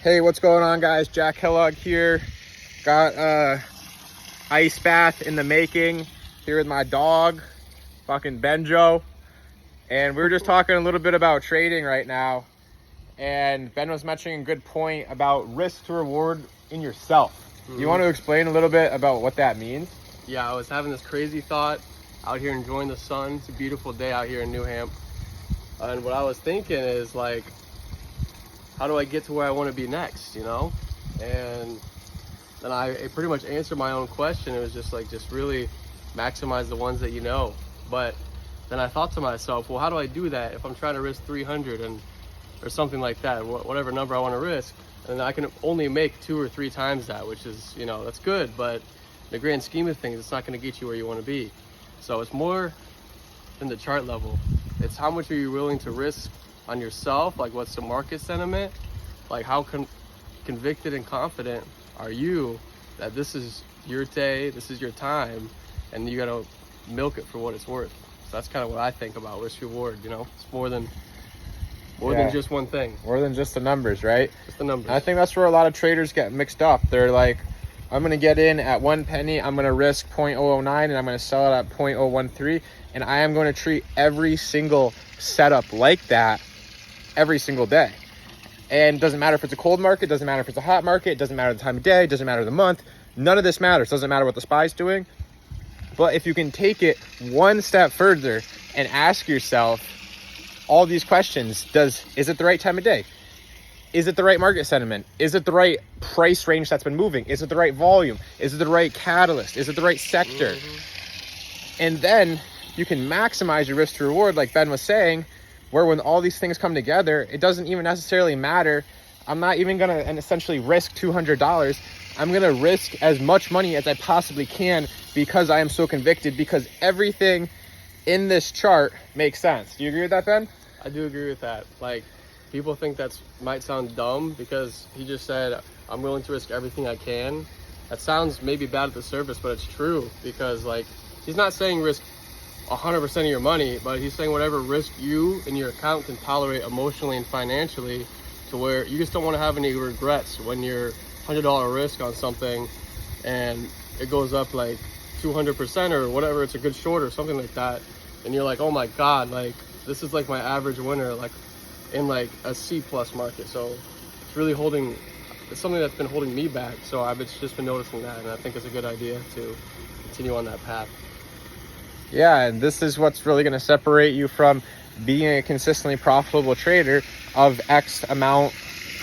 Hey, what's going on, guys? Jack Kellogg here. Got a ice bath in the making here with my dog, fucking Benjo. And we were just talking a little bit about trading right now. And Ben was mentioning a good point about risk to reward in yourself. You want to explain a little bit about what that means? Yeah, I was having this crazy thought out here enjoying the sun. It's a beautiful day out here in New Hampshire. And what I was thinking is, like, how do I get to where I want to be next, you know? And then I pretty much answered my own question. It was just like, just really maximize the ones that you know. But then I thought to myself, well, how do I do that if I'm trying to risk 300 or something like that, whatever number I want to risk? And I can only make 2 or 3 times that, which is, you know, that's good, but in the grand scheme of things, it's not going to get you where you want to be. So it's more than the chart level. It's how much are you willing to risk on yourself? Like, what's the market sentiment? Like, how convicted and confident are you that this is your day, this is your time, and you got to milk it for what it's worth? So that's kind of what I think about risk reward. You know, it's more than just one thing. More than just the numbers, right? Just the numbers. I think that's where a lot of traders get mixed up. They're like, I'm going to get in at 1 penny, I'm going to risk 0.009, and I'm going to sell it at 0.013, and I am going to treat every single setup like that every single day. And it doesn't matter if it's a cold market, doesn't matter if it's a hot market, doesn't matter the time of day, doesn't matter the month. None of this matters. Doesn't matter what the SPY's doing. But if you can take it one step further and ask yourself all these questions, is it the right time of day? Is it the right market sentiment? Is it the right price range that's been moving? Is it the right volume? Is it the right catalyst? Is it the right sector? And then you can maximize your risk to reward, like Ben was saying, where when all these things come together, it doesn't even necessarily matter. I'm not even going to essentially risk $200. I'm going to risk as much money as I possibly can because I am so convicted, because everything in this chart makes sense. Do you agree with that, Ben? I do agree with that. Like, people think might sound dumb because he just said, I'm willing to risk everything I can. That sounds maybe bad at the surface, but it's true, because, like, he's not saying risk 100% of your money, but he's saying whatever risk you and your account can tolerate emotionally and financially, to where you just don't want to have any regrets when you're $100 risk on something and it goes up like 200% or whatever, it's a good short or something like that, and you're like, oh my god, like, this is like my average winner, like in like a C+ market. So it's something that's been holding me back. So I've just been noticing that, and I think it's a good idea to continue on that path. Yeah, and this is what's really going to separate you from being a consistently profitable trader of X amount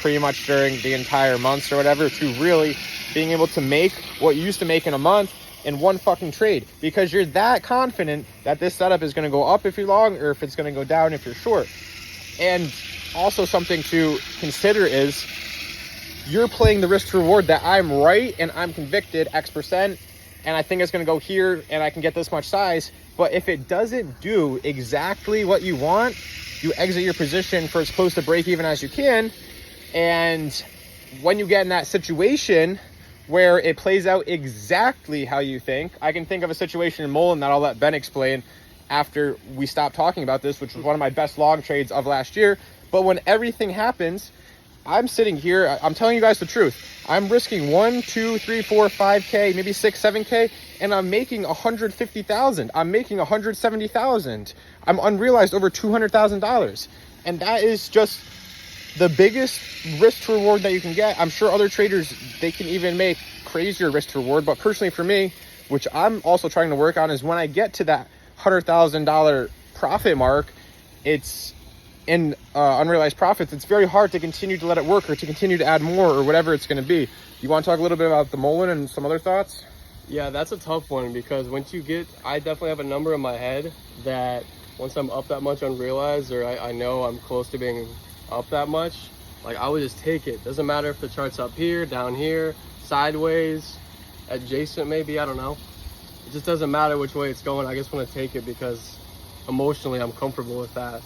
pretty much during the entire months or whatever, to really being able to make what you used to make in a month in one fucking trade, because you're that confident that this setup is going to go up if you're long, or if it's going to go down if you're short. And also something to consider is you're playing the risk to reward that I'm right and I'm convicted X%, and I think it's going to go here and I can get this much size. But if it doesn't do exactly what you want, you exit your position for as close to break even as you can. And when you get in that situation where it plays out exactly how you think, I can think of a situation in Mullen that I'll let Ben explain after we stop talking about this, which was one of my best long trades of last year. But when everything happens, I'm sitting here, I'm telling you guys the truth. I'm risking 1, 2, 3, 4, 5K, maybe 6, 7K, and I'm making 150,000. I'm making 170,000. I'm unrealized over $200,000. And that is just the biggest risk to reward that you can get. I'm sure other traders, they can even make crazier risk to reward. But personally for me, which I'm also trying to work on, is when I get to that $100,000 profit mark, it's in unrealized profits, it's very hard to continue to let it work or to continue to add more or whatever it's going to be. You want to talk a little bit about the Mullen and some other thoughts? Yeah, that's a tough one, because I definitely have a number in my head that once I'm up that much unrealized, or I know I'm close to being up that much, like, I would just take it. Doesn't matter if the chart's up here, down here, sideways, adjacent maybe, I don't know. It just doesn't matter which way it's going. I just want to take it because emotionally I'm comfortable with that.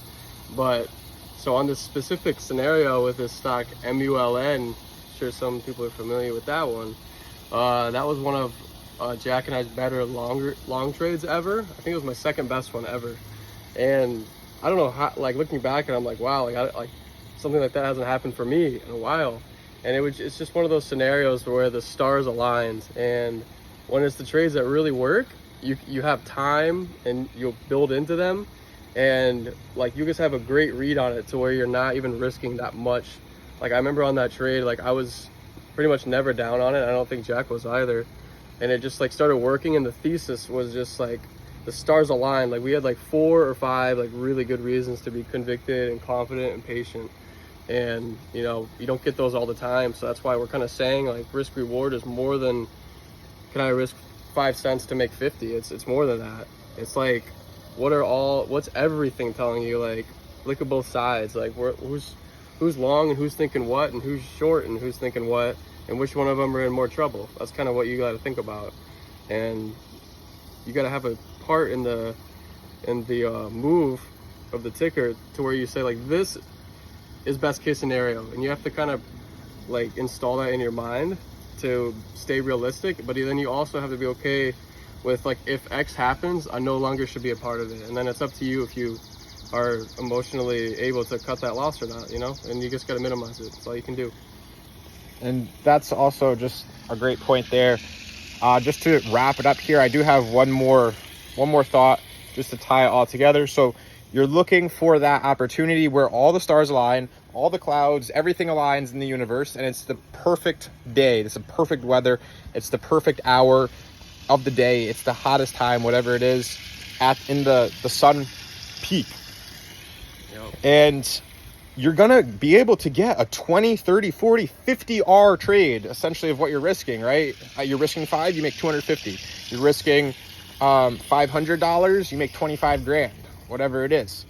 But so on this specific scenario with this stock MULN, I'm sure some people are familiar with that one. That was one of Jack and I's better long trades ever. I think it was my second best one ever. And I don't know how, like, looking back, and I'm like, wow, like something like that hasn't happened for me in a while. And it's just one of those scenarios where the stars aligned, and when it's the trades that really work, you have time and you'll build into them, and like you just have a great read on it to where you're not even risking that much. Like I remember on that trade, like I was pretty much never down on it. I don't think Jack was either. And it just like started working, and the thesis was just like the stars aligned. Like we had like 4 or 5 like really good reasons to be convicted and confident and patient. And you know, you don't get those all the time. So that's why we're kind of saying like risk reward is more than, can I risk 5 cents to make 50? It's more than that. It's like, what's everything telling you? Like look at both sides. Like who's long and who's thinking what, and who's short and who's thinking what, and which one of them are in more trouble. That's kind of what you got to think about. And you got to have a part in the move of the ticker to where you say like, this is best case scenario, and you have to kind of like install that in your mind to stay realistic. But then you also have to be okay with like, if X happens, I no longer should be a part of it. And then it's up to you if you are emotionally able to cut that loss or not, you know. And you just got to minimize it. That's all you can do. And that's also just a great point there. Just to wrap it up here, I do have one more thought just to tie it all together. So you're looking for that opportunity where all the stars align, all the clouds, everything aligns in the universe, and it's the perfect day. It's the perfect weather. It's the perfect hour of the day. It's the hottest time, whatever it is, in the sun peak. Yep. And you're going to be able to get a 20, 30, 40, 50R trade, essentially, of what you're risking, right? You're risking 5, you make 250. You're risking $500, you make 25 grand, whatever it is.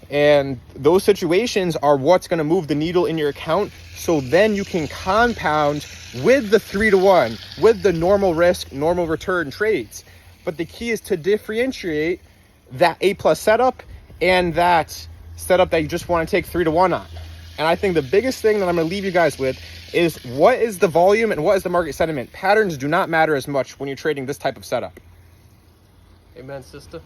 And those situations are what's going to move the needle in your account. So then you can compound with the 3-to-1, with the normal risk, normal return trades. But the key is to differentiate that A+ setup and that setup that you just want to take 3-to-1 on. And I think the biggest thing that I'm going to leave you guys with is, what is the volume and what is the market sentiment? Patterns do not matter as much when you're trading this type of setup. Amen, sister.